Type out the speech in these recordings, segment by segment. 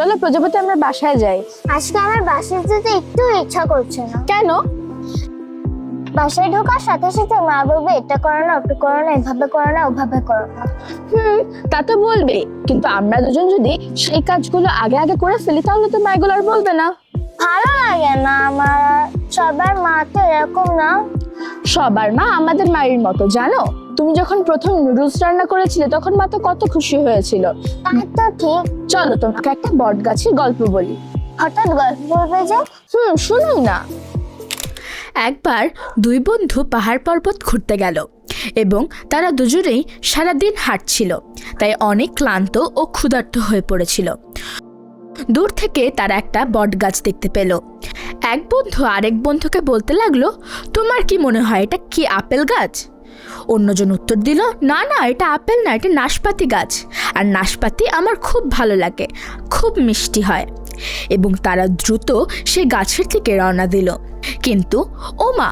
চলো প্রজাপতি আমরা বাসায় যাই। আজকে আমার বাসায় যেতে একটু ইচ্ছা করছে না। কেন? বাসায় ঢোকার সাথে সাথে মা বলবে এটা করো না, ওটা করো না, এভাবে করো না, ওভাবে করো না। তা তো বলবে, কিন্তু আমরা দুজন যদি সেই কাজগুলো আগে আগে করে ফেলি তাহলে তো মা এগুলো আর বলবে না। ভালো লাগে না আমার। সবার মা তো এরকম না। সবার মা আমাদের মায়ের মতো, জানো? তুমি যখন প্রথম নুডলস রান্না করেছিলে তখন মা তো কত খুশি হয়েছিল। তা তো ঠিক। চলো তোমাকে একটা বট গাছের গল্প বলি। হঠাৎ গল্প বলবে যে? শুনোই না। একবার দুই বন্ধু পাহাড় পর্বত ঘুরতে গেল এবং তারা দুজনেই সারাদিন হাঁটছিল, তাই অনেক ক্লান্ত ও ক্ষুধার্ত হয়ে পড়েছিল। দূর থেকে তারা একটা বট গাছ দেখতে পেল। এক বন্ধু আরেক বন্ধুকে বলতে লাগলো, তোমার কি মনে হয় এটা কি আপেল গাছ? অন্যজন উত্তর দিল, না না, এটা আপেল না, এটা নাশপাতি গাছ, আর নাশপাতি আমার খুব ভালো লাগে, খুব মিষ্টি হয়। এবং তারা দ্রুত সে গাছের দিকে রওনা দিল। কিন্তু ও মা,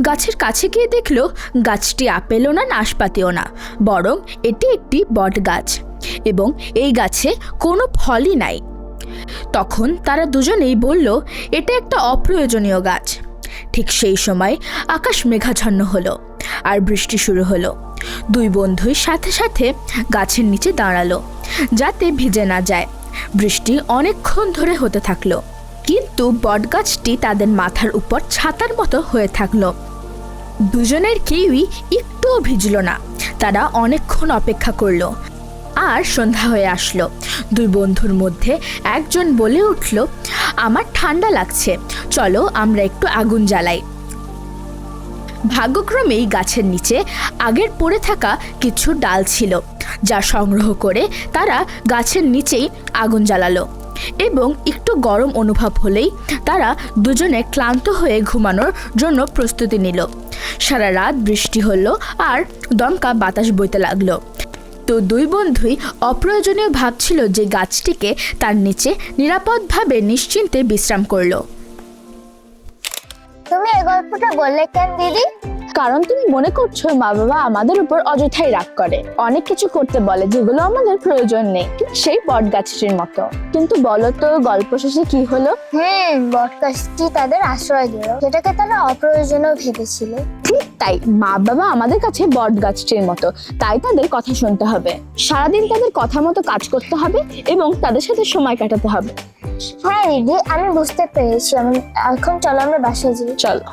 গাছের কাছে গিয়ে দেখলো গাছটি আপেলও না নাশপাতিও না, বরং এটি একটি বট গাছ এবং এই গাছে কোনো ফলই নাই। তখন তারা দুজনেই বলল, এটা একটা অপ্রয়োজনীয় গাছ। ঠিক সেই সময় আকাশ মেঘাচ্ছন্ন হলো আর বৃষ্টি শুরু হলো। দুই বন্ধুই সাথে সাথে গাছের নিচে দাঁড়ালো যাতে ভিজে না যায়। বৃষ্টি অনেকক্ষণ ধরে হতে থাকলো, কিন্তু বটগাছটি তাদের মাথার উপর ছাতার মতো হয়ে থাকলো। দুজনের কেউই একটুও ভিজল না। তারা অনেকক্ষণ অপেক্ষা করলো আর সন্ধ্যা হয়ে আসলো। দুই বন্ধুর মধ্যে একজন বলে উঠল, আমার ঠান্ডা লাগছে, চলো আমরা একটু আগুন জ্বালাই। ভাগ্যক্রমেই গাছের নিচে আগের পড়ে থাকা কিছু ডাল ছিল, যা সংগ্রহ করে তারা গাছের নিচেই আগুন জ্বালালো এবং একটু গরম অনুভব হলেই তারা দুজনে ক্লান্ত হয়ে ঘুমানোর জন্য প্রস্তুতি নিল। সারা রাত বৃষ্টি হলো আর দমকা বাতাস বইতে লাগলো। তো দুই বন্ধুই অপ্রয়োজনীয় ভাবছিল যে গাছটিকে তার নিচে নিরাপদভাবে নিশ্চিন্তে বিশ্রাম করলো। তুমি এই গল্পটা বললে কেন দিদি? কারণ তুমি মনে করছো মা বাবা আমাদের উপর অযথাই রাগ করে, অনেক কিছু করতে বলে যেগুলো আমাদের প্রয়োজন নেই, ঠিক সেই বট গাছটির মতো। কিন্তু বলো তো গল্প শেষে কি হলো? বটগাছটি তাদের আশ্রয় দিল, যেটাকে তারা অপ্রয়োজনীয় ভেবেছিল। ঠিক তাই, মা বাবা আমাদের কাছে বট গাছটির মতো, তাই তাদের কথা শুনতে হবে, সারাদিন তাদের কথা মতো কাজ করতে হবে এবং তাদের সাথে সময় কাটাতে হবে। হ্যাঁ দিদি, আমি বুঝতে পেরেছি। এখন চলো আমরা বাসায় যাই। চলো।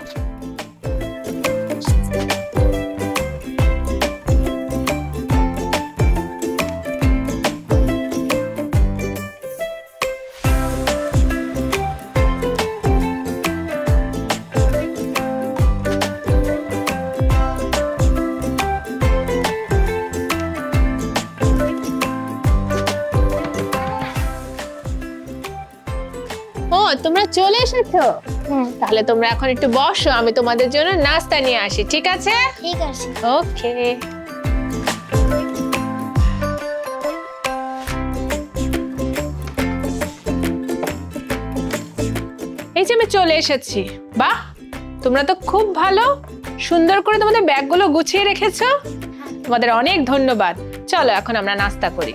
ও, তোমরা চলে এসেছো? হ্যাঁ তাহলে তোমরা এখন একটু বসো, আমি তোমাদের জন্য নাস্তা নিয়ে আসি, ঠিক আছে? ঠিক আছে। ওকে। এই যে আমি চলে এসেছি। বাহ, তোমরা তো খুব ভালো, সুন্দর করে তোমাদের ব্যাগগুলো গুছিয়ে রেখেছো। তোমাদের অনেক ধন্যবাদ। চলো এখন আমরা নাস্তা করি।